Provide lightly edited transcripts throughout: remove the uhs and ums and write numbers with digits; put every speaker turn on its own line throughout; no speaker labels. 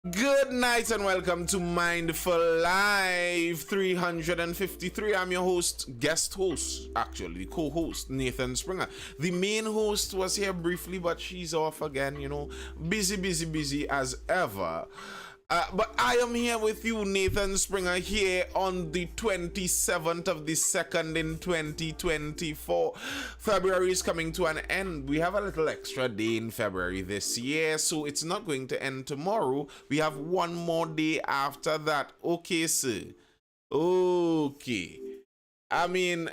Good night and welcome to Mindful Live 353. I'm your guest host, actually, co-host, Nathan Springer. The main host was here briefly, but she's off again, busy as ever. But I am here with you, Nathan Springer, here on the 27th of the 2nd in 2024. February is coming to an end. We have a little extra day in February this year, so it's not going to end tomorrow. We have one more day after that. Okay, sir. Okay. I mean,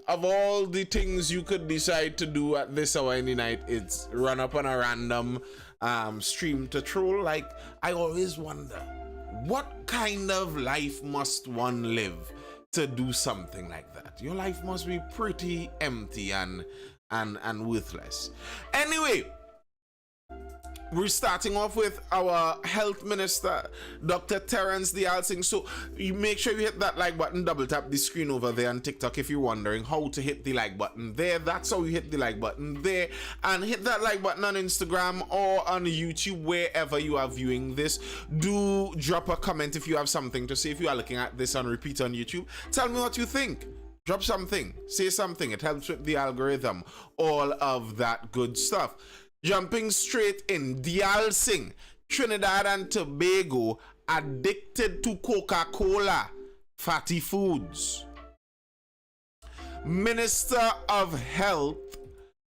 of all the things you could decide to do at this hour in the night, it's run up on a random stream to troll. I always wonder, what kind of life must one live to do something like that? Your life must be pretty empty and worthless. Anyway, we're starting off with our health minister, Dr. Terence Dialsing. So you make sure you hit that like button, double tap the screen over there on TikTok if you're wondering how to hit the like button there. That's how you hit the like button there. And hit that like button on Instagram or on YouTube, wherever you are viewing this. Do drop a comment if you have something to say. If you are looking at this on repeat on YouTube, tell me what you think. Drop something, say something. It helps with the algorithm, all of that good stuff. Jumping straight in, Dialsing, Trinidad and Tobago, addicted to Coca-Cola, fatty foods. Minister of Health,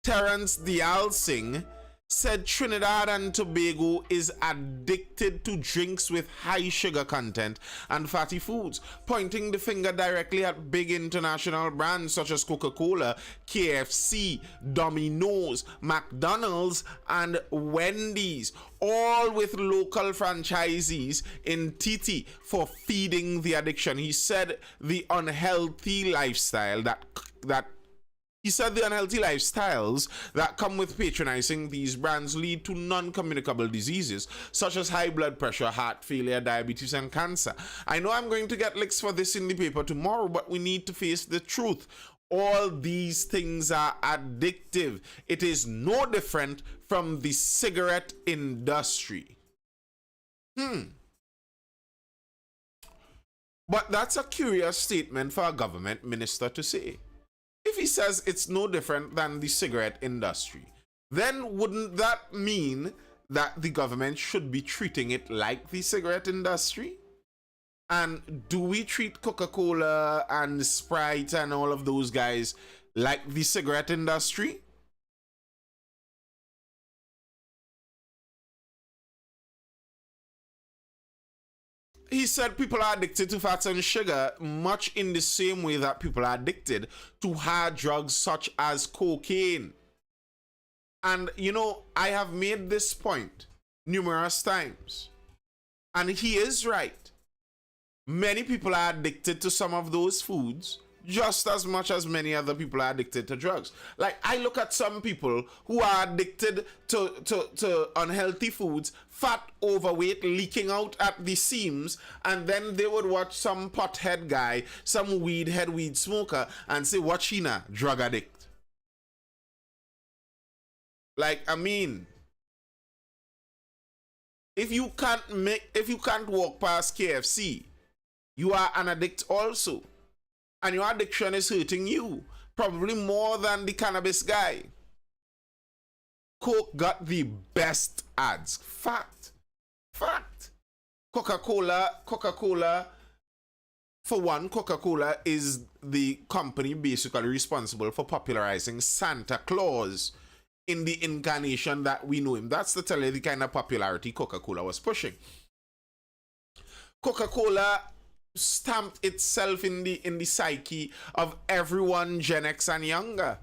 Terence Dialsing, said Trinidad and Tobago is addicted to drinks with high sugar content and fatty foods, pointing the finger directly at big international brands such as Coca-Cola, KFC, Domino's, McDonald's, and Wendy's, all with local franchisees in Titi for feeding the addiction. He said the unhealthy lifestyles that come with patronizing these brands lead to non-communicable diseases such as high blood pressure, heart failure, diabetes, and cancer. I know I'm going to get licks for this in the paper tomorrow, but we need to face the truth. All these things are addictive. It is no different from the cigarette industry. But that's a curious statement for a government minister to say. If he says it's no different than the cigarette industry, then wouldn't that mean that the government should be treating it like the cigarette industry? And do we treat Coca-Cola and Sprite and all of those guys like the cigarette industry? He said people are addicted to fats and sugar much in the same way that people are addicted to hard drugs such as cocaine. And, I have made this point numerous times. And he is right. Many people are addicted to some of those foods just as much as many other people are addicted to drugs. I look at some people who are addicted to unhealthy foods, fat, overweight, leaking out at the seams, and then they would watch some pothead guy, some weed smoker, and say, "What Sheena, drug addict." If you can't walk past KFC, you are an addict also. And your addiction is hurting you, probably more than the cannabis guy. Coke got the best ads. Fact. Coca-Cola, for one, Coca-Cola is the company basically responsible for popularizing Santa Claus in the incarnation that we know him. That's to tell you the kind of popularity Coca-Cola was pushing. Coca-Cola stamped itself in the psyche of everyone Gen X and younger.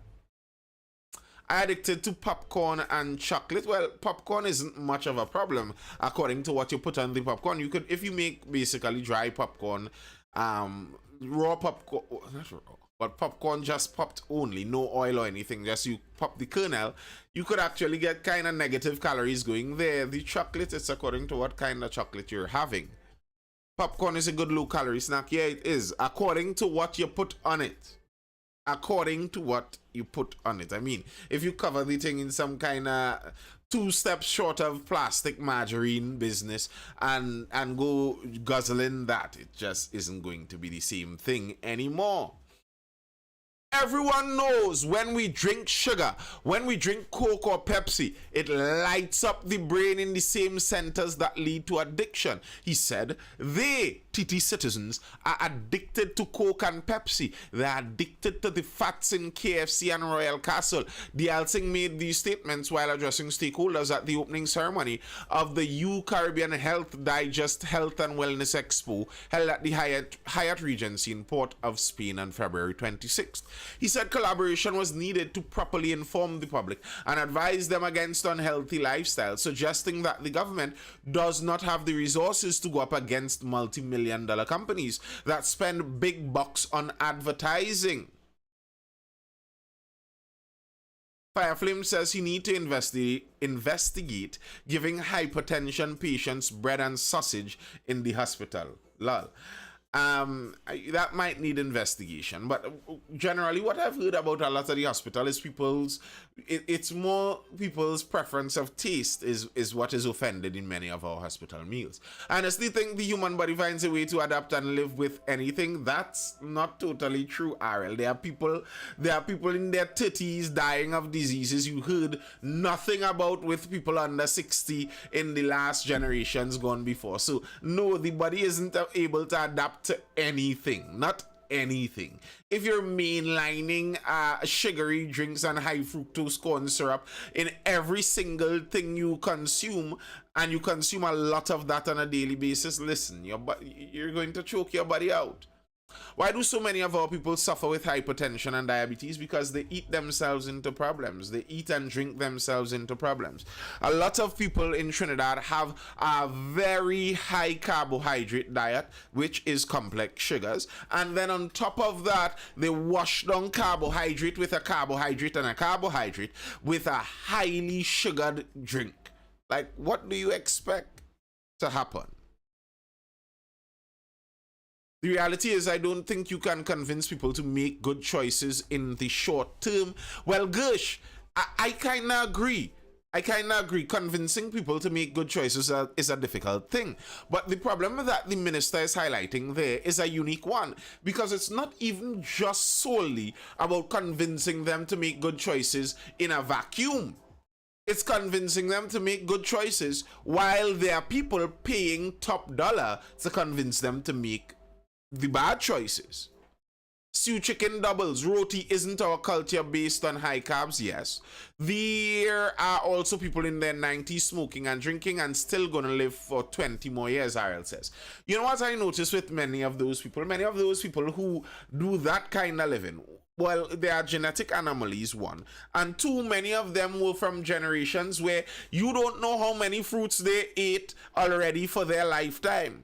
I addicted to popcorn and chocolate. Well, popcorn isn't much of a problem according to what you put on the popcorn. You could, if you make basically dry popcorn, raw popcorn, not raw, but popcorn just popped only, no oil or anything, just you pop the kernel, you could actually get kind of negative calories going there. The chocolate, it's according to what kind of chocolate you're having. Popcorn is a good low-calorie snack. Yeah, it is, according to what you put on it. according to what you put on it. I mean, if you cover the thing in some kind of 2 steps short of plastic margarine business and go guzzling that, it just isn't going to be the same thing anymore. Everyone knows when we drink sugar, when we drink Coke or Pepsi, it lights up the brain in the same centers that lead to addiction. He said they, TT citizens, are addicted to Coke and Pepsi. They're addicted to the fats in KFC and Royal Castle. Dialsing made these statements while addressing stakeholders at the opening ceremony of the U Caribbean Health Digest Health and Wellness Expo held at the Hyatt Regency in Port of Spain on February 26th. He said collaboration was needed to properly inform the public and advise them against unhealthy lifestyles, suggesting that the government does not have the resources to go up against multi-million-dollar companies that spend big bucks on advertising. Fireflame says he need to investigate giving hypertension patients bread and sausage in the hospital. Lol. That might need investigation, but generally what I've heard about a lot of the hospital is it's more people's preference of taste is what is offended in many of our hospital meals. I honestly think the human body finds a way to adapt and live with anything. That's not totally true, RL. There are people in their 30s dying of diseases you heard nothing about with people under 60 in the last generations gone before. So no, the body isn't able to adapt to anything, not anything. If you're mainlining sugary drinks and high fructose corn syrup in every single thing you consume, and you consume a lot of that on a daily basis, listen, you're going to choke your body out. Why do so many of our people suffer with hypertension and diabetes? Because they eat themselves into problems. They eat and drink themselves into problems. A lot of people in Trinidad have a very high carbohydrate diet, which is complex sugars. And then on top of that, they wash down carbohydrate with a carbohydrate and a carbohydrate with a highly sugared drink. Like, what do you expect to happen? The reality is, I don't think you can convince people to make good choices in the short term. Well, gosh, I kind of agree. Convincing people to make good choices is a difficult thing. But the problem that the minister is highlighting there is a unique one, because it's not even just solely about convincing them to make good choices in a vacuum. It's convincing them to make good choices while there are people paying top dollar to convince them to make the bad choices. Stew chicken doubles. Roti isn't our culture based on high carbs, yes. There are also people in their 90s smoking and drinking and still gonna live for 20 more years, RL says. You know what I notice with many of those people who do that kind of living? Well, there are genetic anomalies, one. And two, many of them were from generations where you don't know how many fruits they ate already for their lifetime.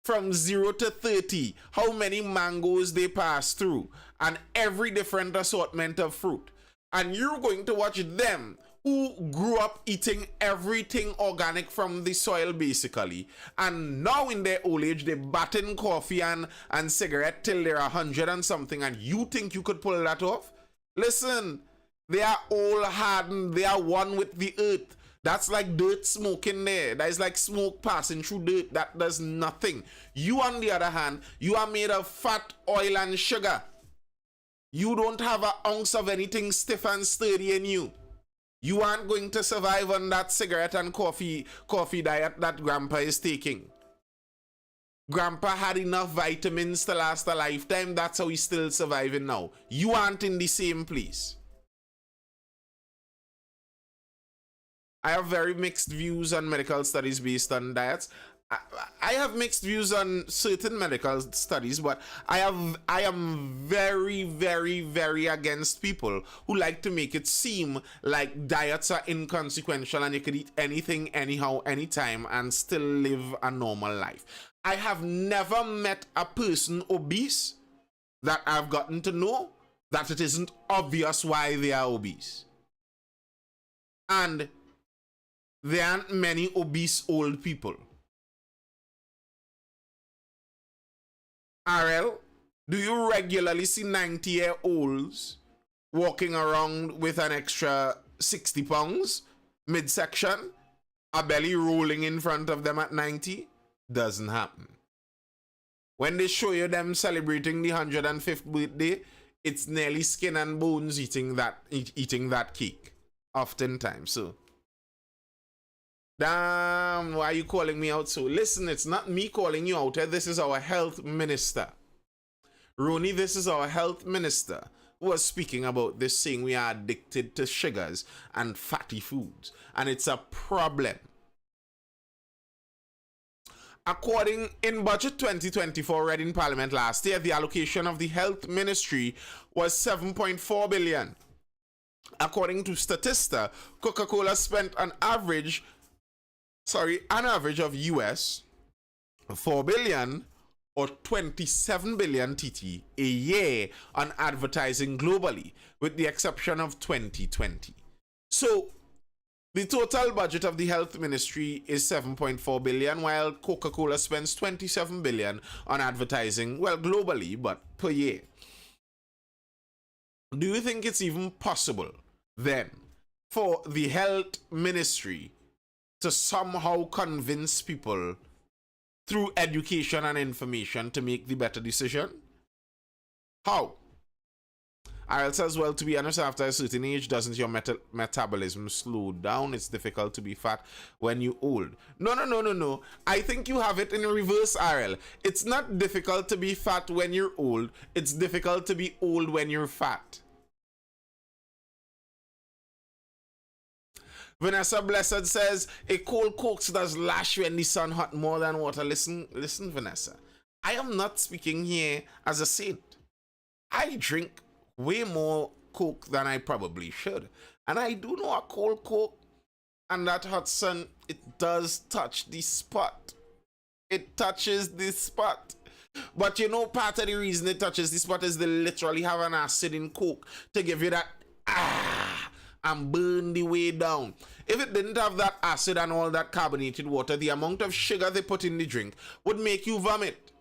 From 0 to 30, how many mangoes they pass through, and every different assortment of fruit. And you're going to watch them who grew up eating everything organic from the soil, basically. And now in their old age, they batten coffee and cigarette till they're 100 and something, and you think you could pull that off? Listen, they are all hardened. They are one with the earth. That's like dirt smoking there. That is like smoke passing through dirt. That does nothing. You, on the other hand, you are made of fat, oil, and sugar. You don't have an ounce of anything stiff and sturdy in you. You aren't going to survive on that cigarette and coffee diet that Grandpa is taking. Grandpa had enough vitamins to last a lifetime. That's how he's still surviving now. You aren't in the same place. I have very mixed views on medical studies based on diets. I have mixed views on certain medical studies, but I am very, very, very against people who like to make it seem like diets are inconsequential and you could eat anything, anyhow, anytime and still live a normal life. I have never met a person obese that I've gotten to know that it isn't obvious why they are obese. And there aren't many obese old people. RL, Do you regularly see 90-year-olds walking around with an extra 60 pounds midsection, a belly rolling in front of them at 90? Doesn't happen. When they show you them celebrating the 105th birthday, it's nearly skin and bones eating that cake, oftentimes. So, damn, why are you calling me out? So, listen, it's not me calling you out. This is our health minister. Roni, this is our health minister who was speaking about this, saying we are addicted to sugars and fatty foods, and it's a problem. According in Budget 2024 read in Parliament last year, the allocation of the Health Ministry was 7.4 billion. According to Statista, Coca-Cola spent an average of US 4 billion or 27 billion TT a year on advertising globally, with the exception of 2020. So, the total budget of the health ministry is 7.4 billion, while Coca-Cola spends 27 billion on advertising, well, globally, but per year. Do you think it's even possible, then, for the health ministry to somehow convince people through education and information to make the better decision? How? Ariel says, well, to be honest, after a certain age, doesn't your metabolism slow down? It's difficult to be fat when you're old. No. I think you have it in reverse, Ariel. It's not difficult to be fat when you're old. It's difficult to be old when you're fat. Vanessa Blessed says, a cold Coke does lash when the sun hot more than water. Listen, Vanessa. I am not speaking here as a saint. I drink way more Coke than I probably should. And I do know a cold Coke and that hot sun, it does touch the spot. It touches the spot. But you know, part of the reason it touches the spot is they literally have an acid in Coke to give you that and burn the way down. If it didn't have that acid and all that carbonated water, the amount of sugar they put in the drink would make you vomit.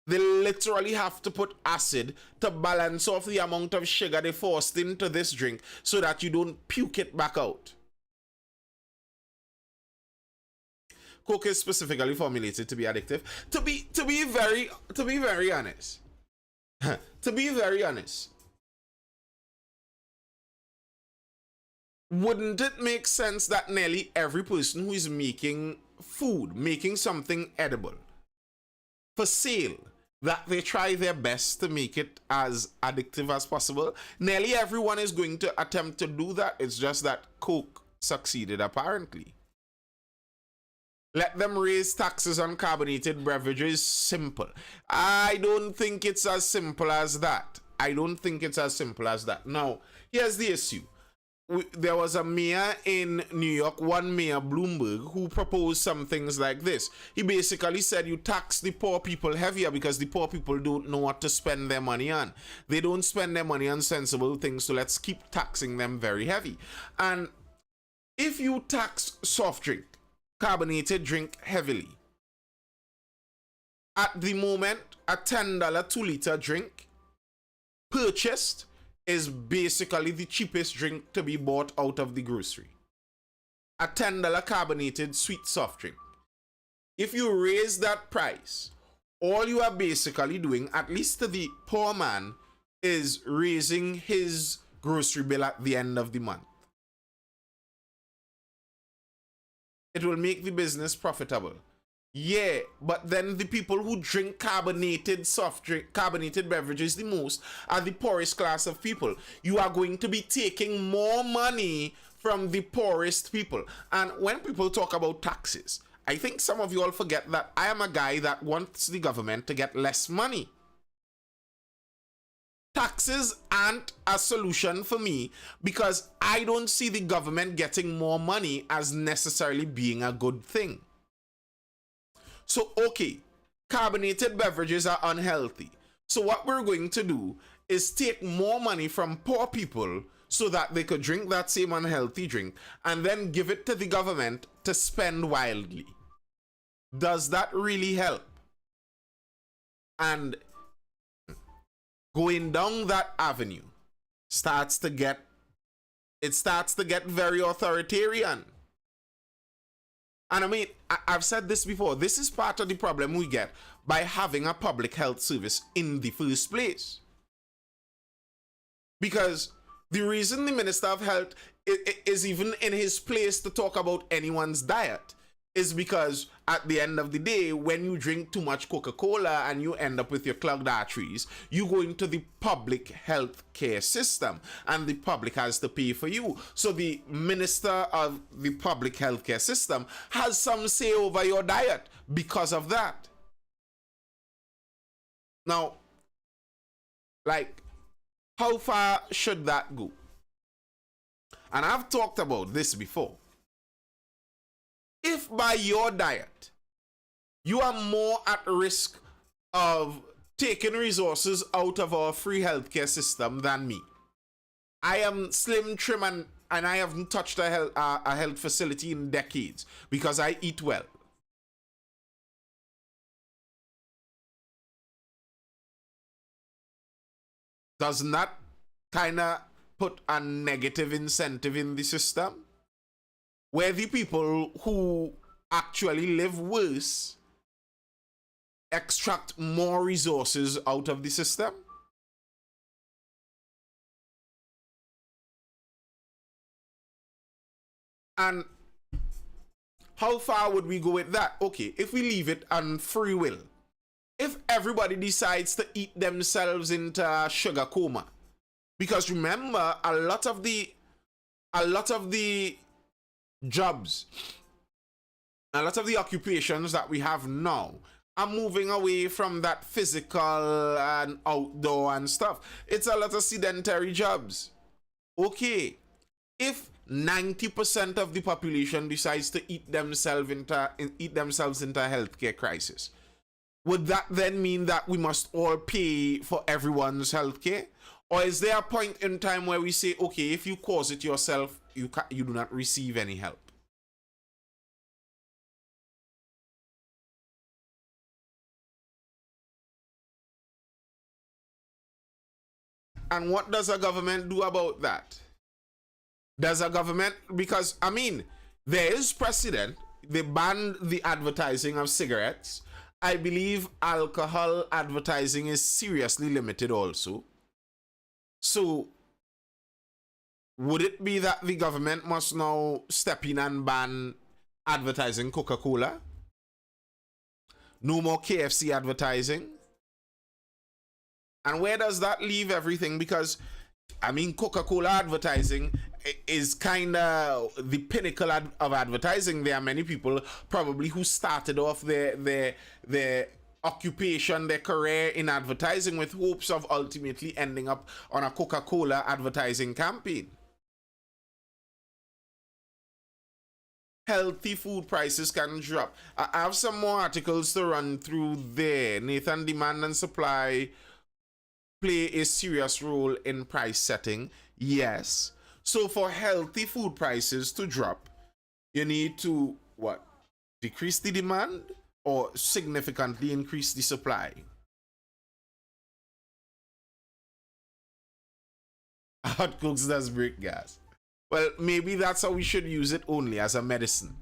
They literally have to put acid to balance off the amount of sugar they forced into this drink so that you don't puke it back out. Coke is specifically formulated to be addictive. To be very honest. To be very honest. Wouldn't it make sense that nearly every person who is making food, making something edible for sale, that they try their best to make it as addictive as possible? Nearly everyone is going to attempt to do that. It's just that Coke succeeded, apparently. Let them raise taxes on carbonated beverages. Simple. I don't think it's as simple as that. Now, here's the issue. There was a mayor in New York, one mayor, Bloomberg, who proposed some things like this. He basically said you tax the poor people heavier because the poor people don't know what to spend their money on. They don't spend their money on sensible things, so let's keep taxing them very heavy. And if you tax soft drink, carbonated drink heavily, at the moment, a $10 2-liter drink purchased is basically the cheapest drink to be bought out of the grocery. A $10 carbonated sweet soft drink. If you raise that price, all you are basically doing, at least to the poor man, is raising his grocery bill at the end of the month. It will make the business profitable. Yeah, but then the people who drink carbonated beverages the most are the poorest class of people. You are going to be taking more money from the poorest people. And when people talk about taxes, I think some of you all forget that I am a guy that wants the government to get less money. Taxes aren't a solution for me because I don't see the government getting more money as necessarily being a good thing. So, okay, carbonated beverages are unhealthy. So what we're going to do is take more money from poor people so that they could drink that same unhealthy drink and then give it to the government to spend wildly. Does that really help? And going down that avenue starts to get very authoritarian. And I mean, I've said this before, this is part of the problem we get by having a public health service in the first place. Because the reason the Minister of Health is even in his place to talk about anyone's diet is because at the end of the day, when you drink too much Coca-Cola and you end up with your clogged arteries, you go into the public health care system and the public has to pay for you. So the minister of the public health care system has some say over your diet because of that. Now, like, how far should that go? And I've talked about this before. If by your diet, you are more at risk of taking resources out of our free healthcare system than me. I am slim, trim, and I haven't touched a health facility in decades because I eat well. Doesn't that kind of put a negative incentive in the system? Where the people who actually live worse extract more resources out of the system? And how far would we go with that? Okay, if we leave it on free will, if everybody decides to eat themselves into a sugar coma, because remember, a lot of the jobs, a lot of the occupations that we have now are moving away from that physical and outdoor and stuff. It's a lot of sedentary jobs. Okay, if 90% of the population decides to eat themselves into a healthcare crisis, would that then mean that we must all pay for everyone's healthcare? Or is there a point in time where we say, okay, if you cause it yourself, you do not receive any help? And what does a government do about that? Does a government, because I mean, there is precedent. They banned the advertising of cigarettes. I believe alcohol advertising is seriously limited also. So would it be that the government must now step in and ban advertising Coca-Cola? No more KFC advertising? And where does that leave everything? Because, I mean, Coca-Cola advertising is kind of the pinnacle of advertising. There are many people probably who started off their occupation, their career in advertising with hopes of ultimately ending up on a Coca-Cola advertising campaign. Healthy food prices can drop. I have some more articles to run through there. Nathan, demand and supply play a serious role in price setting. Yes. So for healthy food prices to drop, you need to, what? Decrease the demand or significantly increase the supply? Hot cooks does break gas. Well, maybe that's how we should use it, only as a medicine.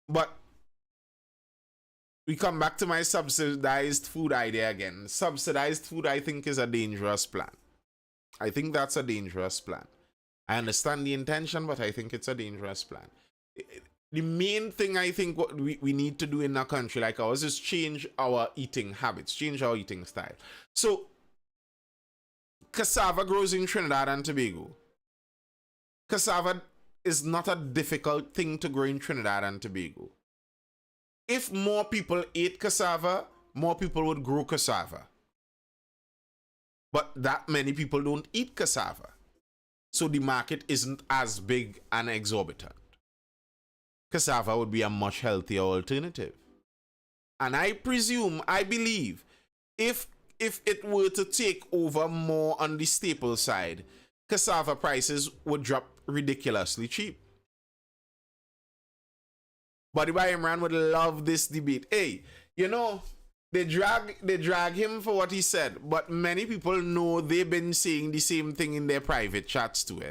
But we come back to my subsidized food idea again. Subsidized food, I think, is a dangerous plan. I think that's a dangerous plan. I understand the intention, but I think it's a dangerous plan. The main thing I think what we need to do in a country like ours is change our eating habits, change our eating style. So, cassava grows in Trinidad and Tobago. Cassava is not a difficult thing to grow in Trinidad and Tobago. If more people ate cassava, more people would grow cassava. But that many people don't eat cassava. So the market isn't as big and exorbitant. Cassava would be a much healthier alternative. And I believe, if it were to take over more on the staple side, cassava prices would drop ridiculously cheap. Buddy By Imran would love this debate. Hey, you know, They drag him for what he said, but many people know they've been saying the same thing in their private chats too.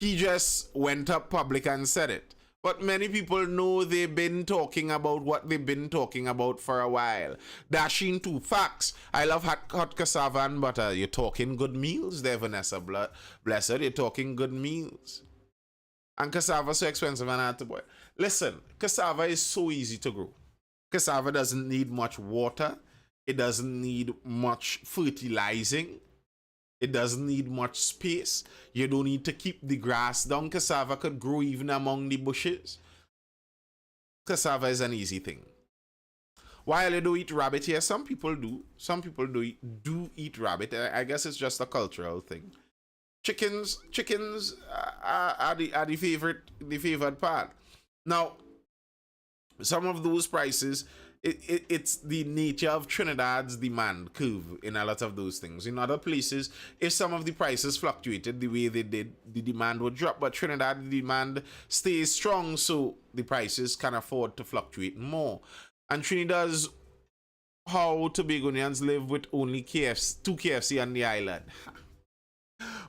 He just went up public and said it. But many people know they've been talking about what they've been talking about for a while. Dashing to facts. I love hot cassava and butter. You're talking good meals there, Vanessa Blessed. You're talking good meals. And cassava so expensive and hard to boil. Listen, cassava is so easy to grow. Cassava doesn't need much water. It doesn't need much fertilizing. It doesn't need much space. You don't need to keep the grass down. Cassava could grow even among the bushes. Cassava is an easy thing. While you do eat rabbit here, some people do. Some people do eat rabbit. I guess it's just a cultural thing. Chickens are the favored part. Now, some of those prices, it's the nature of Trinidad's demand curve in a lot of those things. In other places, if some of the prices fluctuated the way they did, the demand would drop. But Trinidad, the demand stays strong, so the prices can afford to fluctuate more. And Trinidad's how Tobagonians live with only two KFC on the island.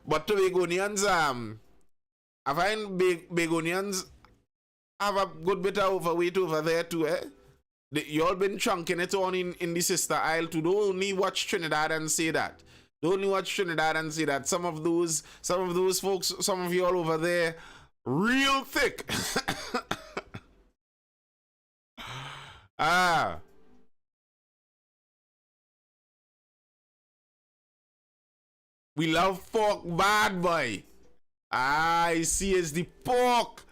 But Tobagonians, I find Begonians have a good bit of overweight over there too, you all been chunking it on in the sister isle too. Don't only watch Trinidad and say that. Don't only watch Trinidad and say that. Some of those folks, some of you all over there, real thick. We love pork bad, boy. I see it's the pork.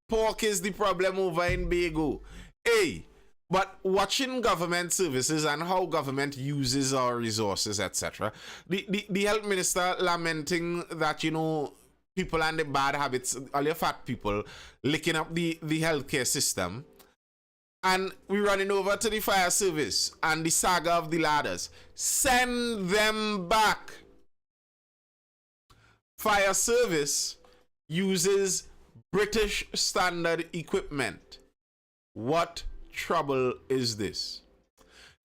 Pork is the problem over in Bago. Hey, but watching government services and how government uses our resources, etc. The health minister lamenting that, you know, people and the bad habits, all your fat people, licking up the healthcare system. And we're running over to the fire service and the saga of the ladders. Send them back. Fire service uses British standard equipment. What trouble is this?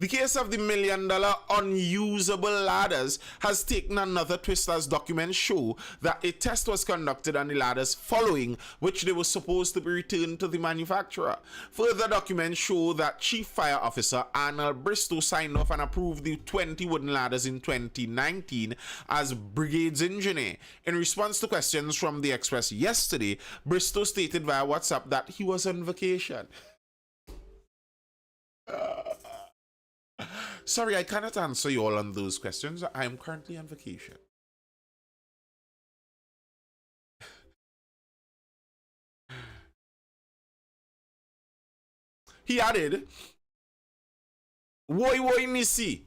The case of the $1 million unusable ladders has taken another twist as documents show that a test was conducted on the ladders following which they were supposed to be returned to the manufacturer. Further documents show that Chief Fire Officer Arnold Bristow signed off and approved the 20 wooden ladders in 2019 as Brigade's engineer. In response to questions from the Express yesterday, Bristow stated via WhatsApp that he was on vacation. Sorry, I cannot answer you all on those questions. I am currently on vacation. He added, Woi Nisi.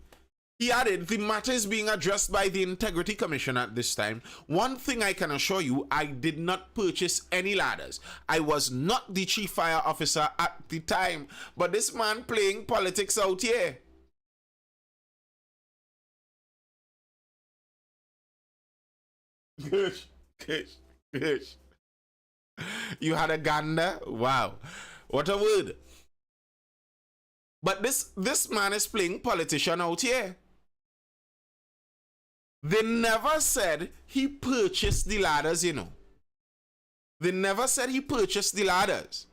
He added, the matter is being addressed by the Integrity Commission at this time. One thing I can assure you, I did not purchase any ladders. I was not the Chief Fire Officer at the time. But this man playing politics out here. Gosh. You had a gander? Wow. What a word. But this man is playing politician out here. They never said he purchased the ladders, you know. They never said he purchased the ladders.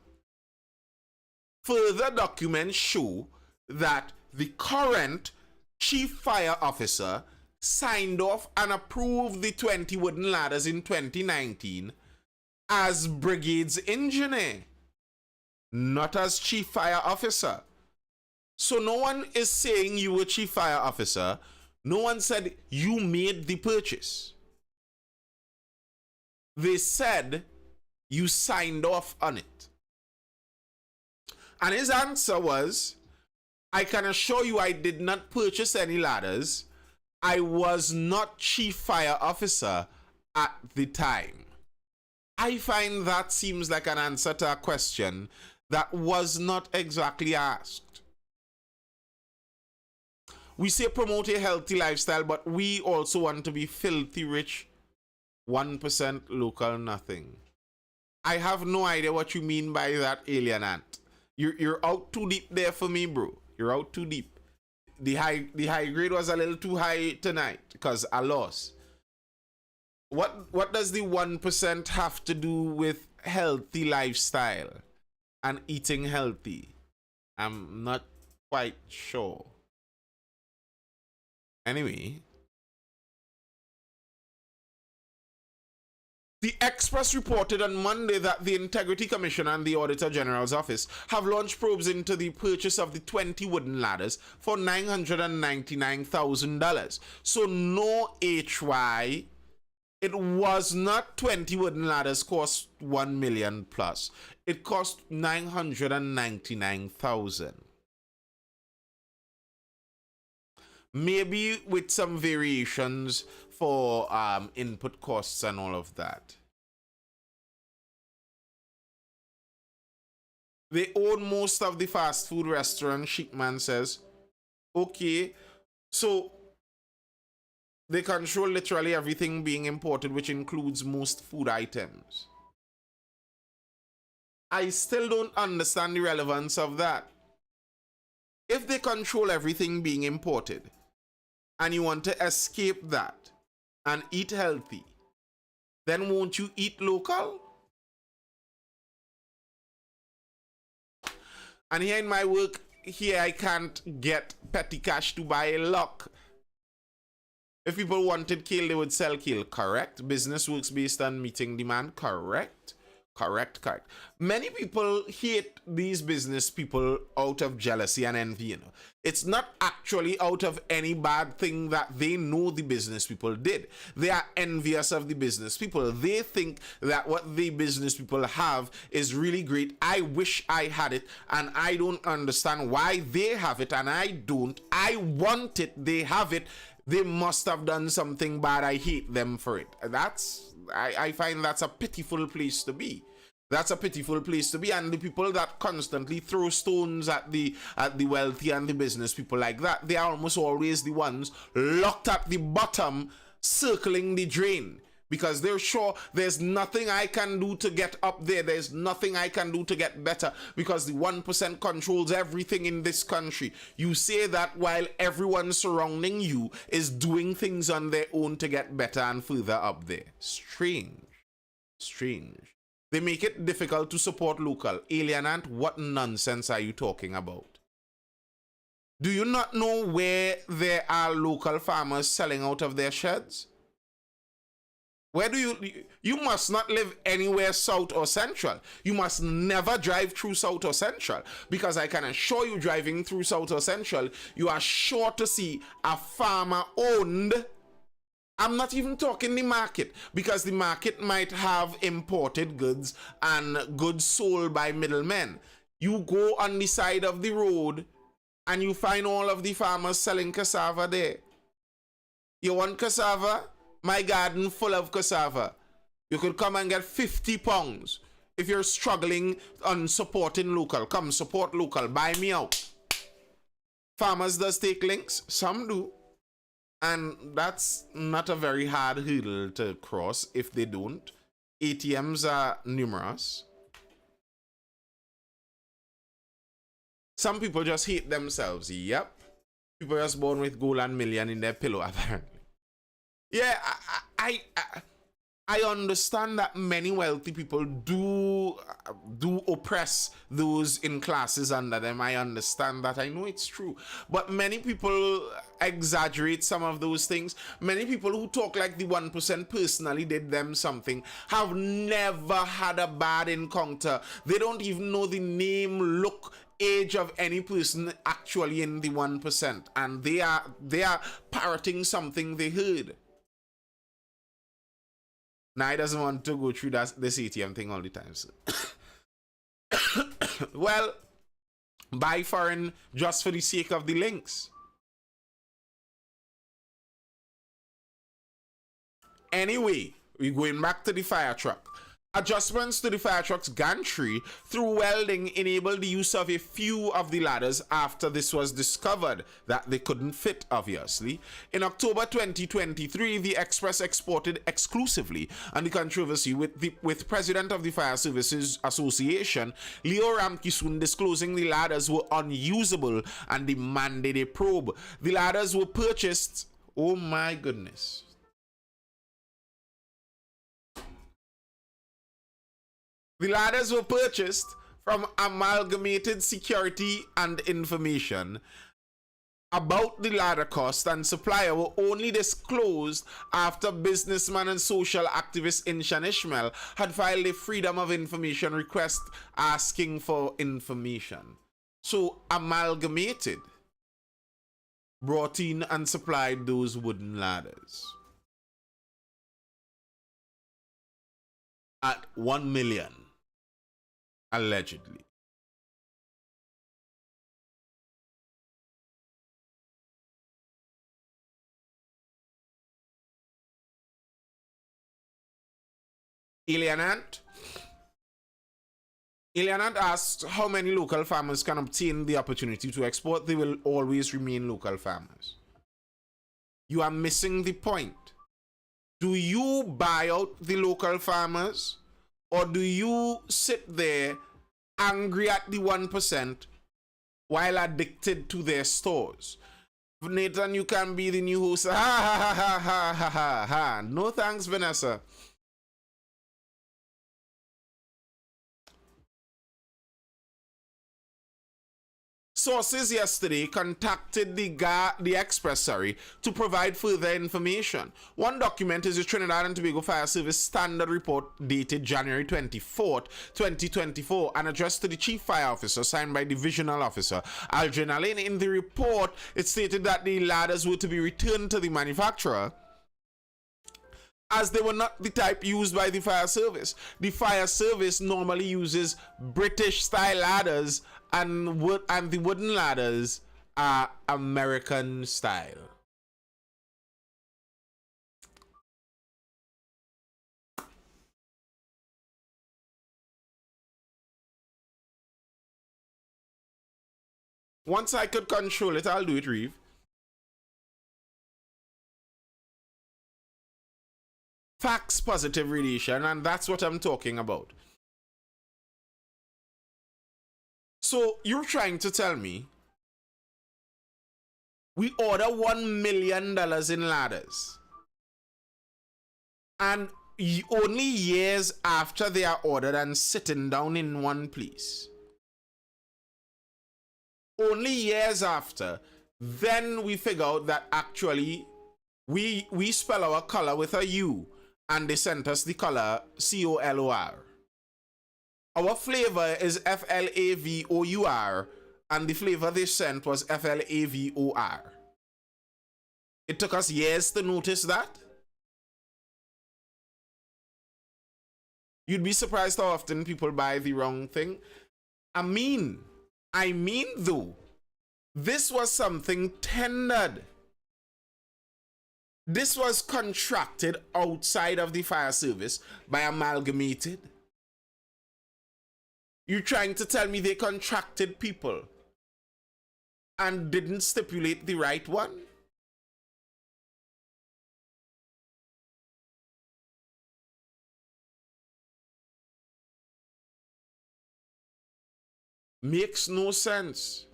Further documents show that the current Chief Fire Officer signed off and approved the 20 wooden ladders in 2019 as Brigade's engineer, not as Chief Fire Officer. So no one is saying you were Chief Fire Officer. No one said you made the purchase. They said you signed off on it. And his answer was, I can assure you I did not purchase any ladders. I was not Chief Fire Officer at the time. I find that seems like an answer to a question that was not exactly asked. We say promote a healthy lifestyle, but we also want to be filthy rich, 1% local nothing. I have no idea what you mean by that, alien ant. You're out too deep there for me, bro. You're out too deep. the high grade was a little too high tonight because I lost. What does the 1% have to do with healthy lifestyle and eating healthy? I'm not quite sure. Anyway, the Express reported on Monday that the Integrity Commission and the Auditor General's office have launched probes into the purchase of the 20 wooden ladders for $999,000. So no HY, it was not 20 wooden ladders cost 1 million plus. It cost 999,000. Maybe with some variations for input costs and all of that. They own most of the fast food restaurant, Sheikman says. Okay, so they control literally everything being imported, which includes most food items. I still don't understand the relevance of that. If they control everything being imported, and you want to escape that and eat healthy, then won't you eat local? And here in my work, here I can't get petty cash to buy a lock. If people wanted kale, they would sell kale, correct? Business works based on meeting demand, correct? Correct. Many people hate these business people out of jealousy and envy, you know. It's not actually out of any bad thing that they know the business people did. They are envious of the business people. They think that what the business people have is really great. I wish I had it, and I don't understand why they have it and I don't. I want it, they have it. They must have done something bad. I hate them for it. I find that's a pitiful place to be. That's a pitiful place to be. And the people that constantly throw stones at the wealthy and the business people like that, they are almost always the ones locked at the bottom, circling the drain. Because they're sure there's nothing I can do to get up there. There's nothing I can do to get better because the 1% controls everything in this country. You say that while everyone surrounding you is doing things on their own to get better and further up there. Strange. They make it difficult to support local. Alienant, what nonsense are you talking about? Do you not know where there are local farmers selling out of their sheds? Where do you must not live anywhere south or central. You must never drive through south or central, because I can assure you, driving through south or central, you are sure to see a farmer owned. I'm not even talking the market, because the market might have imported goods and goods sold by middlemen. You go on the side of the road and you find all of the farmers selling cassava there. You want cassava? My garden full of cassava. You could come and get 50 pounds. If you're struggling on supporting local, come support local, buy me out. Farmers does take links, some do. And that's not a very hard hurdle to cross if they don't. ATMs are numerous. Some people just hate themselves. Yep. People just born with gold and million in their pillow, apparently. Yeah, I understand that many wealthy people do oppress those in classes under them. I understand that. I know it's true. But many people exaggerate some of those things. Many people who talk like the 1% personally did them something have never had a bad encounter. They don't even know the name, look, age of any person actually in the 1%. And they are parroting something they heard. Now, he doesn't want to go through this ATM thing all the time. So. Well, buy foreign just for the sake of the links. Anyway, we're going back to the fire truck. Adjustments to the fire truck's gantry through welding enabled the use of a few of the ladders after this was discovered that they couldn't fit, obviously. In October 2023, the Express exported exclusively on the controversy with President of the Fire Services Association, Leo Ramkisoon, disclosing the ladders were unusable and demanded a probe. The ladders were purchased, oh my goodness. The ladders were purchased from Amalgamated Security and Information. About the ladder cost and supplier were only disclosed after businessman and social activist Inshan Ishmael had filed a Freedom of Information request asking for information. So Amalgamated brought in and supplied those wooden ladders at 1 million. Allegedly. Ilianant asked how many local farmers can obtain the opportunity to export. They will always remain local farmers. You are missing the point. Do you buy out the local farmers? Or do you sit there angry at the 1% while addicted to their stores? Nathan, you can be the new host. Ha ha ha ha ha ha ha. No thanks, Vanessa. Sources yesterday contacted the Express, to provide further information. One document is the Trinidad and Tobago Fire Service Standard Report dated January 24th, 2024 and addressed to the Chief Fire Officer, signed by Divisional Officer Aldrin Alain. In the report, it stated that the ladders were to be returned to the manufacturer as they were not the type used by the fire service. The fire service normally uses British-style ladders, and the wooden ladders are American style. Once I could control it, I'll do it, Reeve. Facts positive relation, and that's what I'm talking about. So you're trying to tell me we order $1 million in ladders, and only years after they are ordered and sitting down in one place, only years after, then we figure out that actually we spell our color with a U, and they sent us the color COLOR. Our flavor is FLAVOUR, and the flavor they sent was FLAVOR. It took us years to notice that. You'd be surprised how often people buy the wrong thing. I mean though, this was something tendered. This was contracted outside of the fire service by Amalgamated. You're trying to tell me they contracted people and didn't stipulate the right one? Makes no sense.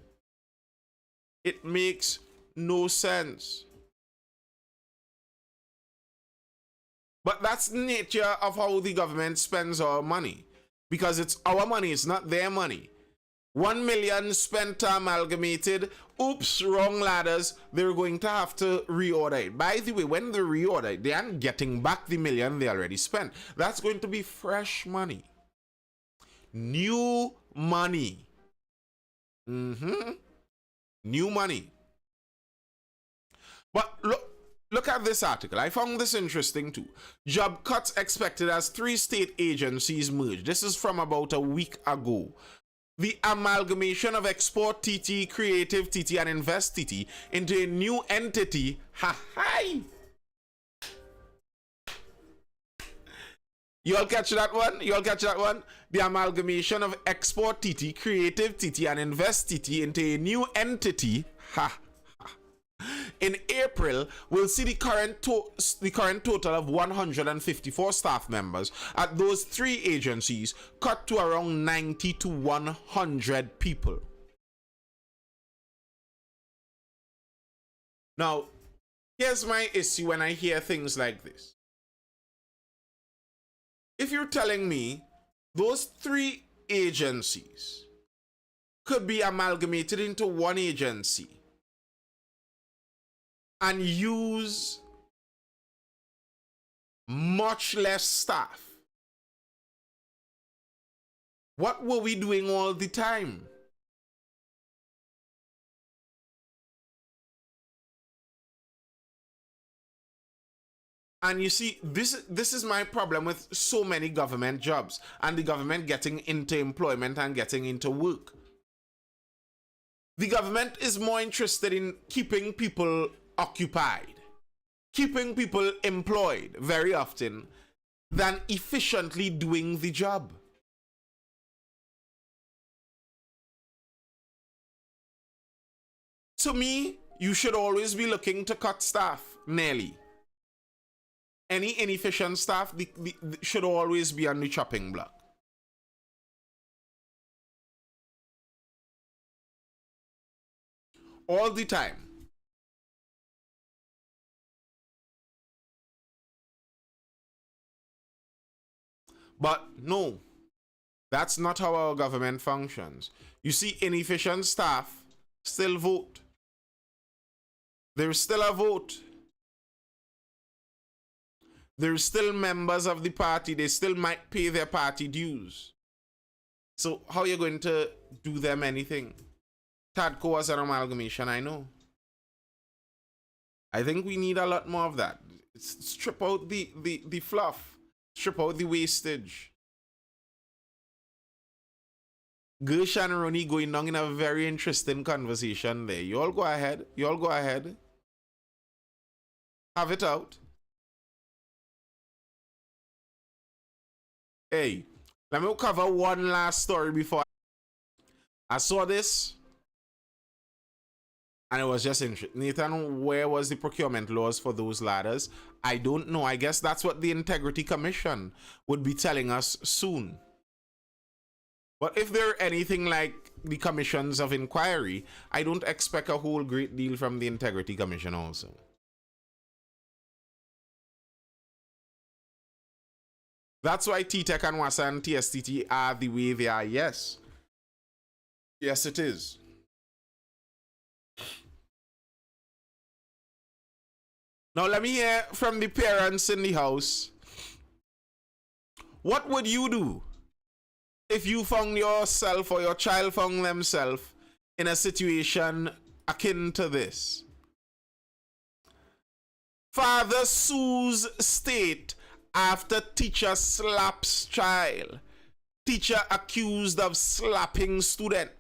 It makes no sense. But that's the nature of how the government spends our money. Because it's our money, it's not their money. 1 million spent to Amalgamated. Oops, wrong ladders. They're going to have to reorder it. By the way, when they reorder it, they aren't getting back the million they already spent. That's going to be fresh money. New money. New money. But look at this article. I found this interesting too. Job cuts expected as 3 state agencies merge. This is from about a week ago. The amalgamation of Export TT, Creative TT, and Invest TT into a new entity. Ha-hi! You all catch that one? You all catch that one? The amalgamation of Export TT, Creative TT, and Invest TT into a new entity. Ha! In April, we'll see the current total of 154 staff members at those three agencies cut to around 90 to 100 people. Now, here's my issue when I hear things like this. If you're telling me those three agencies could be amalgamated into one agency and use much less staff, what were we doing all the time? And you see, this is my problem with so many government jobs and the government getting into employment and getting into work. The government is more interested in keeping people occupied, keeping people employed very often, than efficiently doing the job. To me, you should always be looking to cut staff, nearly. Any inefficient staff should always be on the chopping block. All the time. But no, that's not how our government functions. You see, inefficient staff still vote. There's still a vote. There's still members of the party. They still might pay their party dues. So how are you going to do them anything? TADCO was an amalgamation, I know. I think we need a lot more of that. Strip out the fluff. Strip out the wastage. Gersh and Ronnie going down in a very interesting conversation there. You all go ahead. You all go ahead. Have it out. Hey, let me cover one last story before I saw this. And it was just interesting. Nathan, where was the procurement laws for those ladders? I don't know. I guess that's what the Integrity Commission would be telling us soon. But if they're anything like the commissions of inquiry, I don't expect a whole great deal from the Integrity Commission also. That's why TTEC and WASA and TSTT are the way they are, yes. Yes, it is. Now let me hear from the parents in the house. What would you do if you found yourself or your child found themselves in a situation akin to this? Father sues state after teacher slaps child. Teacher accused of slapping student.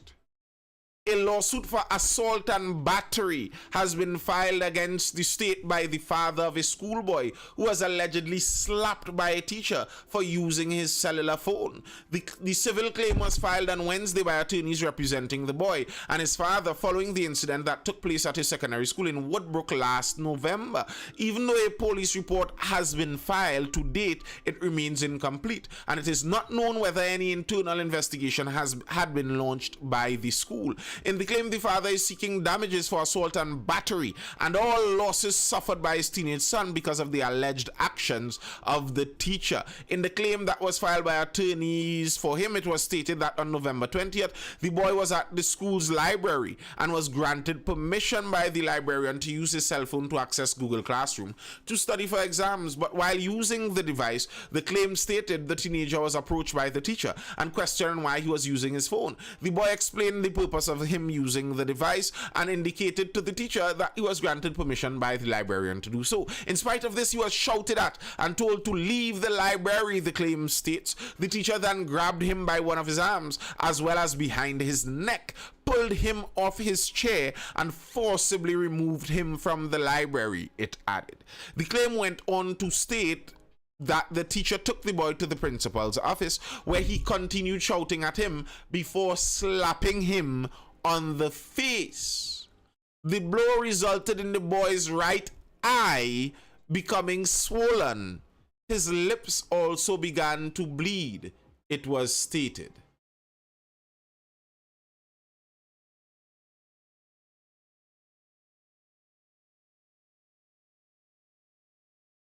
A lawsuit for assault and battery has been filed against the state by the father of a schoolboy who was allegedly slapped by a teacher for using his cellular phone. The civil claim was filed on Wednesday by attorneys representing the boy and his father following the incident that took place at his secondary school in Woodbrook last November. Even though a police report has been filed, to date it remains incomplete, and it is not known whether any internal investigation had been launched by the school. In the claim, the father is seeking damages for assault and battery and all losses suffered by his teenage son because of the alleged actions of the teacher. In the claim that was filed by attorneys for him, it was stated that on November 20th, the boy was at the school's library and was granted permission by the librarian to use his cell phone to access Google Classroom to study for exams. But while using the device, the claim stated the teenager was approached by the teacher and questioned why he was using his phone. The boy explained the purpose of him using the device and indicated to the teacher that he was granted permission by the librarian to do so. In spite of this, he was shouted at and told to leave the library, the claim states. The teacher then grabbed him by one of his arms as well as behind his neck, pulled him off his chair and forcibly removed him from the library, it added. The claim went on to state that the teacher took the boy to the principal's office, where he continued shouting at him before slapping him on the face. The blow resulted in the boy's right eye becoming swollen. His lips also began to bleed, it was stated.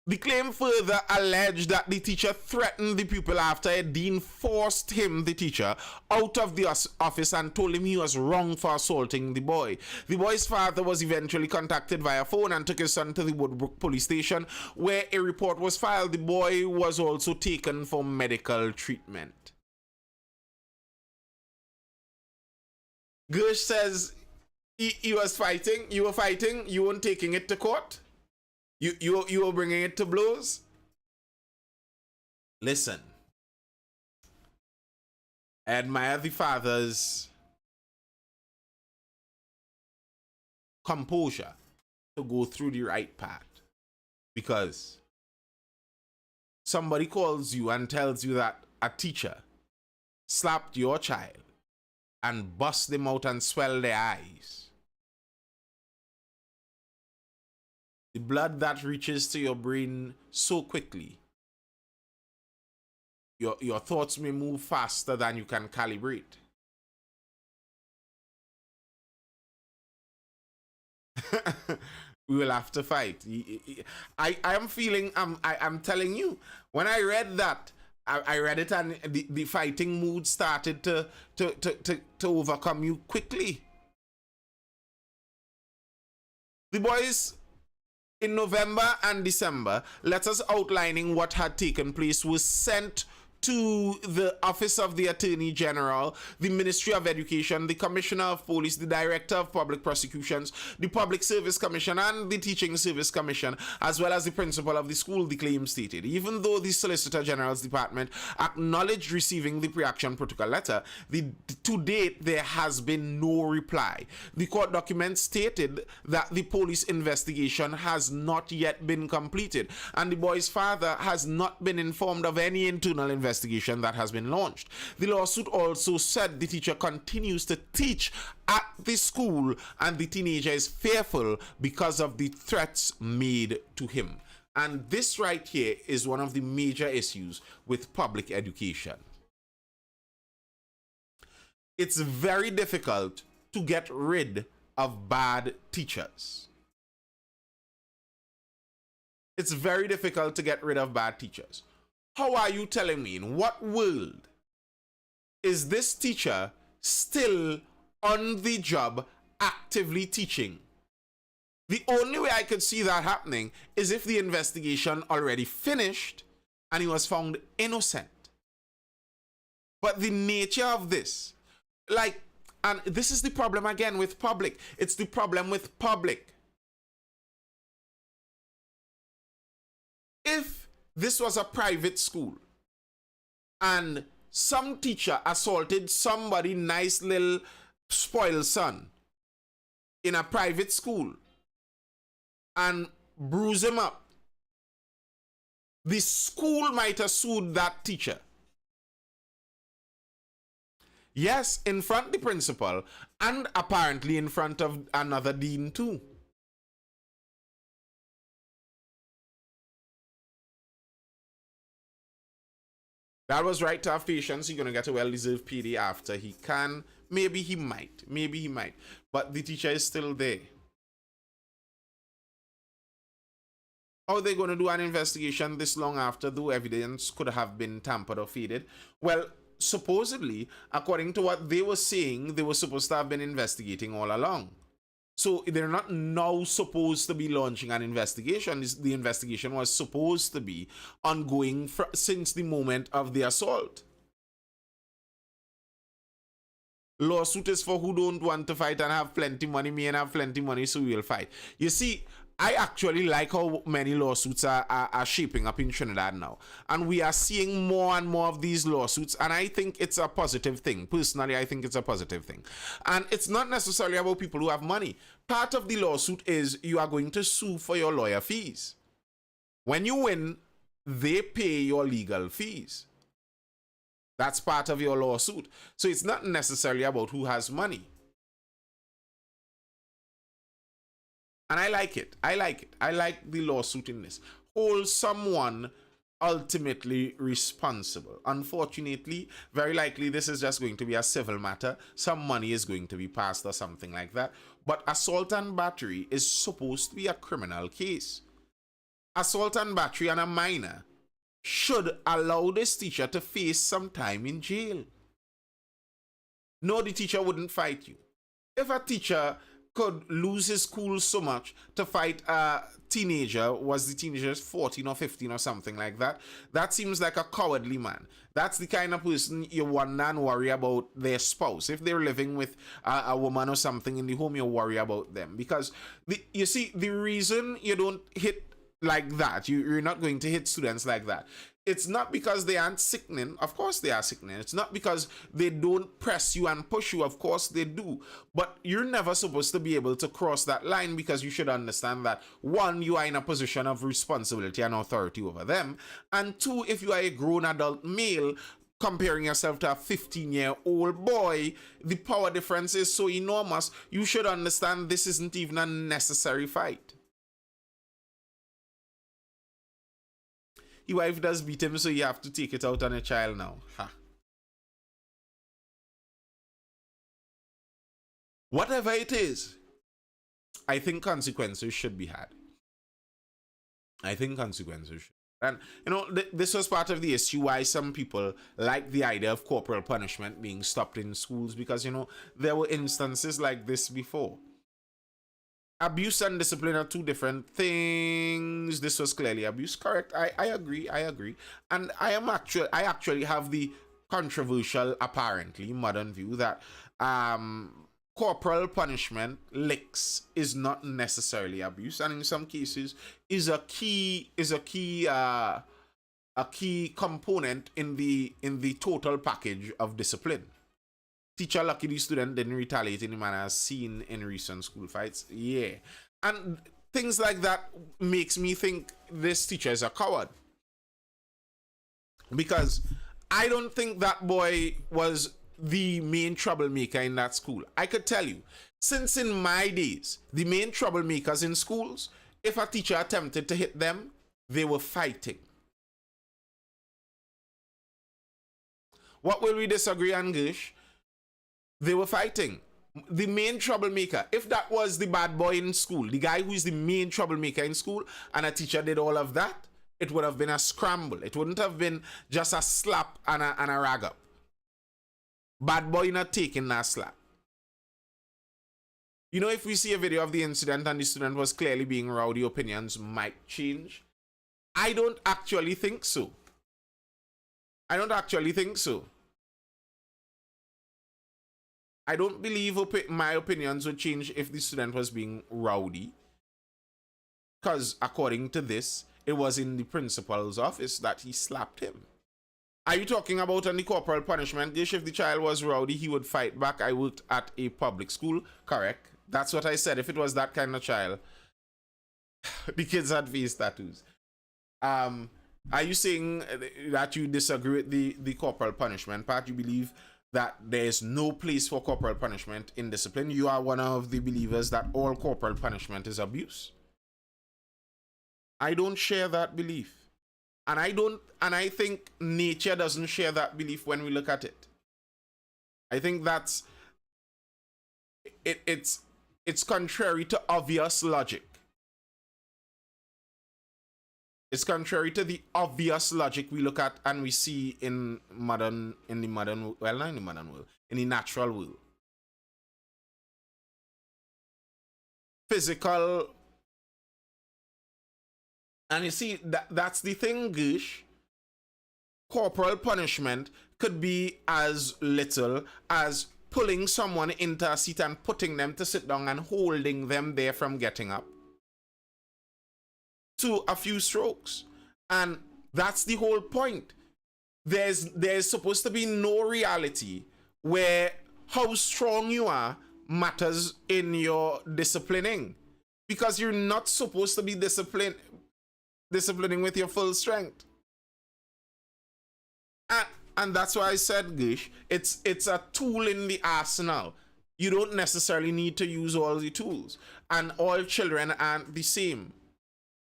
The claim further alleged that the teacher threatened the pupil after a dean forced him, the teacher, out of the office and told him he was wrong for assaulting the boy. The boy's father was eventually contacted via phone and took his son to the Woodbrook police station, where a report was filed. The boy was also taken for medical treatment. Gersh says he was fighting, you were fighting, you weren't taking it to court? You were bringing it to blows? Listen. I admire the father's composure to go through the right path. Because somebody calls you and tells you that a teacher slapped your child and bust them out and swell their eyes. The blood that reaches to your brain so quickly, your thoughts may move faster than you can calibrate. We will have to fight. I am feeling, I'm telling you, when I read that, I read it and the fighting mood started to overcome you quickly. The boys in November and December, letters outlining what had taken place was sent to the Office of the Attorney General, the Ministry of Education, the Commissioner of Police, the Director of Public Prosecutions, the Public Service Commission, and the Teaching Service Commission, as well as the principal of the school, the claim stated. Even though the Solicitor General's Department acknowledged receiving the pre-action protocol letter, to date there has been no reply. The court document stated that the police investigation has not yet been completed, and the boy's father has not been informed of any internal investigation that has been launched. The lawsuit also said the teacher continues to teach at the school and the teenager is fearful because of the threats made to him. And this right here is one of the major issues with public education. It's very difficult to get rid of bad teachers. It's very difficult to get rid of bad teachers. How are you telling me, in what world is this teacher still on the job actively teaching? The only way I could see that happening is if the investigation already finished and he was found innocent. But the nature of this, and this is the problem again with public. It's the problem with public. If this was a private school and some teacher assaulted somebody, nice little spoiled son, in a private school and bruise him up, the school might have sued that teacher. Yes, in front of the principal and apparently in front of another dean too. That was right to have patience. He's going to get a well-deserved PD after he can. Maybe he might. Maybe he might. But the teacher is still there. How are they going to do an investigation this long after the evidence could have been tampered or faded? Well, supposedly, according to what they were saying, they were supposed to have been investigating all along. So they're not now supposed to be launching an investigation. The investigation was supposed to be ongoing since the moment of the assault. Lawsuit is for who don't want to fight and have plenty money. Me and have plenty money, so we'll fight. You see, I actually like how many lawsuits are shaping up in Trinidad now. And we are seeing more and more of these lawsuits, and I think it's a positive thing. Personally, I think it's a positive thing. And it's not necessarily about people who have money. Part of the lawsuit is you are going to sue for your lawyer fees. When you win, they pay your legal fees. That's part of your lawsuit. So it's not necessarily about who has money. And I like it. I like it. I like the lawsuit in this. Hold someone ultimately responsible. Unfortunately, very likely this is just going to be a civil matter. Some money is going to be passed or something like that. But assault and battery is supposed to be a criminal case. Assault and battery on a minor should allow this teacher to face some time in jail. No, the teacher wouldn't fight you. If a teacher could lose his cool so much to fight a teenager, was the teenager 14 or 15 or something like that, that seems like a cowardly man. That's the kind of person you wonder and worry about their spouse. If they're living with a woman or something in the home, you worry about them. Because, you see, the reason you don't hit like that, you're not going to hit students like that, it's not because they aren't sickening. Of course they are sickening. It's not because they don't press you and push you. Of course they do. But you're never supposed to be able to cross that line, because you should understand that, one, you are in a position of responsibility and authority over them. And two, if you are a grown adult male comparing yourself to a 15-year-old boy, the power difference is so enormous, you should understand this isn't even a necessary fight. Your wife does beat him, so you have to take it out on a child now. Ha. Whatever it is, I think consequences should be had. I think consequences should. And, you know, this was part of the issue why some people like the idea of corporal punishment being stopped in schools, because, you know, there were instances like this before. Abuse and discipline are two different things. This was clearly abuse. Correct. I agree. And I actually have the controversial, apparently, modern view that corporal punishment, licks, is not necessarily abuse, and in some cases is a key component in the total package of discipline. Teacher lucky the student didn't retaliate in the manner as seen in recent school fights. Yeah. And things like that makes me think this teacher is a coward. Because I don't think that boy was the main troublemaker in that school. I could tell you, since in my days, the main troublemakers in schools, if a teacher attempted to hit them, they were fighting. What will we disagree on, Gish? They were fighting. The main troublemaker, if that was the bad boy in school, the guy who is the main troublemaker in school, and a teacher did all of that, it would have been a scramble. It wouldn't have been just a slap and a rag up. Bad boy not taking that slap. You know, if we see a video of the incident and the student was clearly being rowdy, opinions might change. I don't actually think so. I don't actually think so. I don't believe my opinions would change if the student was being rowdy. Because according to this, it was in the principal's office that he slapped him. Are you talking about on the corporal punishment? If the child was rowdy, he would fight back. I worked at a public school. Correct. That's what I said. If it was that kind of child, the kids had face tattoos. Are you saying that you disagree with the corporal punishment part? You believe that there is no place for corporal punishment in discipline? You are one of the believers that all corporal punishment is abuse. I don't share that belief. And I think nature doesn't share that belief when we look at it. I think that's it's contrary to obvious logic. It's contrary to the obvious logic we look at and we see in the modern world, in the natural world. Physical. And you see, that's the thing, Gish. Corporal punishment could be as little as pulling someone into a seat and putting them to sit down and holding them there from getting up, to a few strokes. And that's the whole point. There's supposed to be no reality where how strong you are matters in your disciplining, because you're not supposed to be disciplining with your full strength. And, and that's why I said, Gish, it's a tool in the arsenal. You don't necessarily need to use all the tools. And all children aren't the same.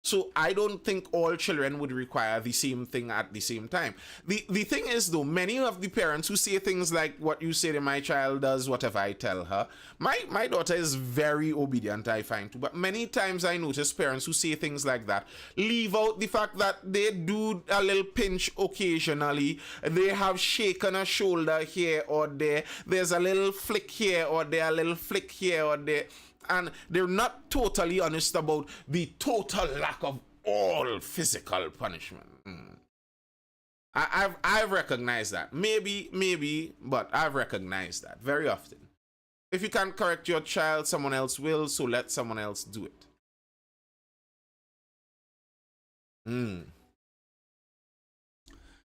So I don't think all children would require the same thing at the same time. The thing is, though, many of the parents who say things like what you say to my child does whatever I tell her. My daughter is very obedient, I find too. But many times I notice parents who say things like that leave out the fact that they do a little pinch occasionally. They have shaken a shoulder here or there. There's a little flick here or there, a little flick here or there. And they're not totally honest about the total lack of all physical punishment. I've recognized that. Maybe, but I've recognized that very often. If you can't correct your child, someone else will, so let someone else do it.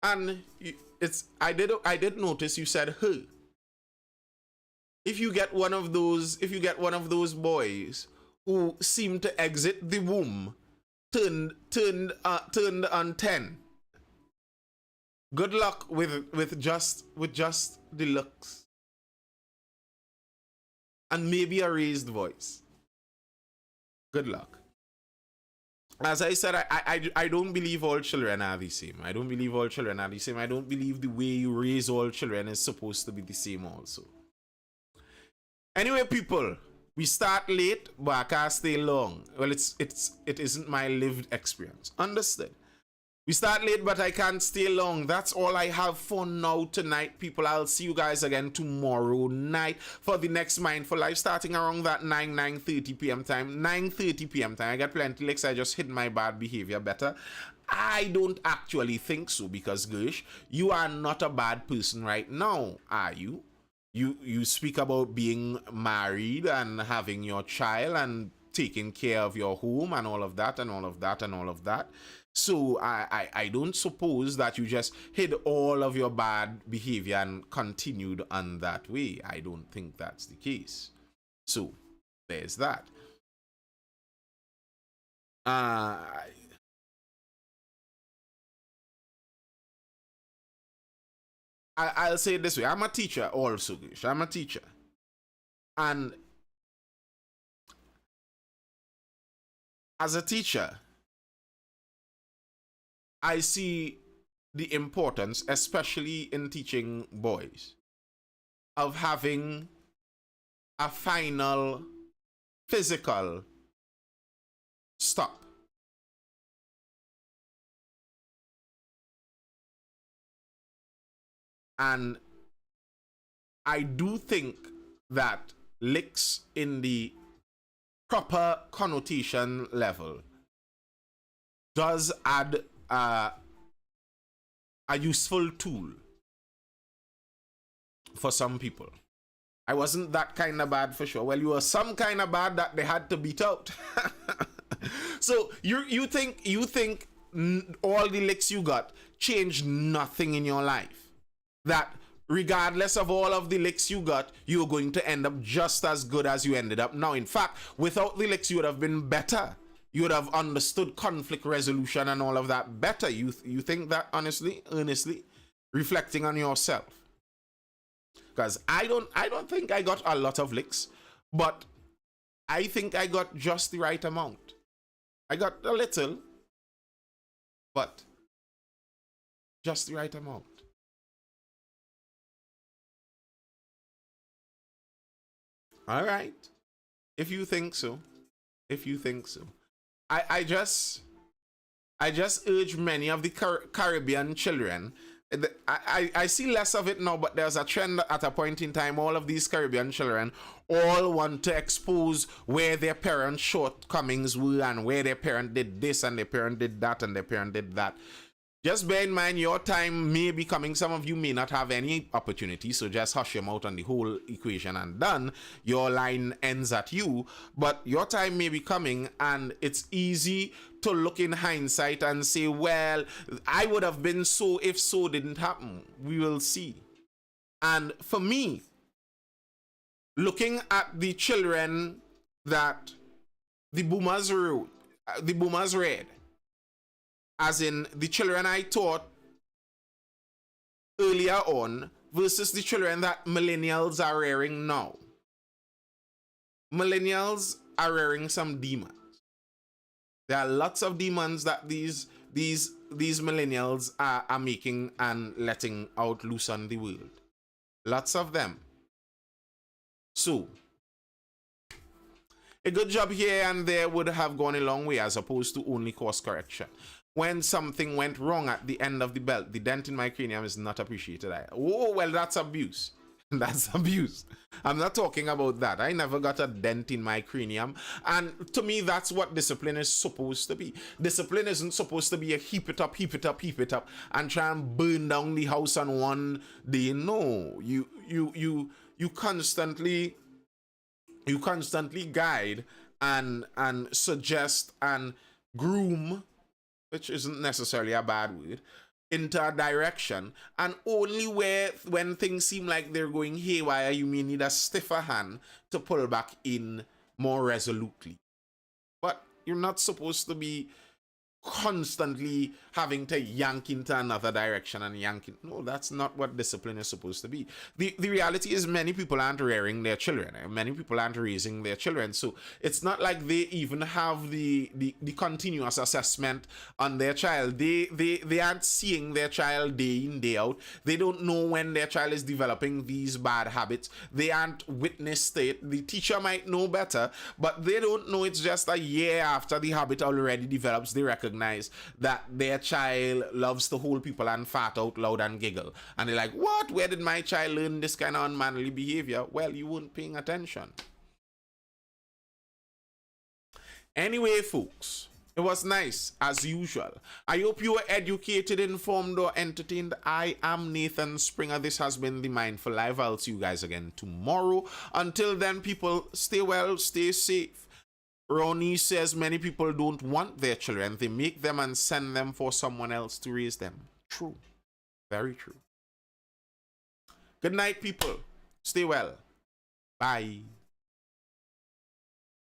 And I did notice you said her. If you get one of those boys who seem to exit the womb turned on 10, good luck with just the looks and maybe a raised voice. Good luck. As I said, I don't believe all children are the same. I don't believe all children are the same. I don't believe the way you raise all children is supposed to be the same also. Anyway, people, we start late, but I can't stay long. Well, it isn't my lived experience. Understood? We start late, but I can't stay long. That's all I have for now tonight, people. I'll see you guys again tomorrow night for the next Mindful Live, starting around that 9:30 p.m. time. 9:30 p.m. time. I got plenty licks. I just hid my bad behavior better. I don't actually think so because, Gersh, you are not a bad person right now, are you? You speak about being married and having your child and taking care of your home and all of that and all of that and all of that. So I don't suppose that you just hid all of your bad behavior and continued on that way. I don't think that's the case. So there's that. I'll say it this way. I'm a teacher also. I'm a teacher. And as a teacher, I see the importance, especially in teaching boys, of having a final physical stop. And I do think that licks in the proper connotation level does add a useful tool for some people. I wasn't that kind of bad for sure. Well, you were some kind of bad that they had to beat out. So you think all the licks you got changed nothing in your life? That regardless of all of the licks you got, you're going to end up just as good as you ended up now. In fact, without the licks, you would have been better. You would have understood conflict resolution and all of that better. You think that, honestly, earnestly, reflecting on yourself? Because I don't think I got a lot of licks, but I think I got just the right amount. I got a little, but just the right amount. All right. If you think so. If you think so. I just urge many of the Caribbean children. I see less of it now, but there's a trend at a point in time. All of these Caribbean children all want to expose where their parents' shortcomings were and where their parent did this and their parent did that and their parent did that. Just bear in mind, your time may be coming. Some of you may not have any opportunity, so just hush your mouth on the whole equation and done. Your line ends at you, but your time may be coming, and it's easy to look in hindsight and say, well, I would have been so if so didn't happen. We will see. And for me, looking at the children that the boomers read, as in the children I taught earlier on versus the children that millennials are rearing now. Millennials are rearing some demons. There are lots of demons that these millennials are making and letting out loose on the world. Lots of them. So, a good job here and there would have gone a long way as opposed to only course correction. When something went wrong at the end of the belt, the dent in my cranium is not appreciated. Oh, well, that's abuse. That's abuse. I'm not talking about that. I never got a dent in my cranium. And to me, that's what discipline is supposed to be. Discipline isn't supposed to be a heap it up, and try and burn down the house on one day. No, you constantly guide and suggest and groom, which isn't necessarily a bad word, into a direction, and only when things seem like they're going haywire, you may need a stiffer hand to pull back in more resolutely. But you're not supposed to be constantly having to yank into another direction and yanking. No, that's not what discipline is supposed to be. The reality is many people aren't rearing their children. Many people aren't raising their children. So it's not like they even have the continuous assessment on their child. They aren't seeing their child day in, day out. They don't know when their child is developing these bad habits. They aren't witnessed it. The teacher might know better, but they don't know. It's just a year after the habit already develops, they recognize that their child loves to hold people and fart out loud and giggle. And they're like, what? Where did my child learn this kind of unmanly behavior? Well, you weren't paying attention. Anyway, folks, it was nice, as usual. I hope you were educated, informed, or entertained. I am Nathan Springer. This has been the Mindful Live. I'll see you guys again tomorrow. Until then, people, stay well, stay safe. Ronnie says many people don't want their children. They make them and send them for someone else to raise them. True. Very true. Good night, people. Stay well. Bye.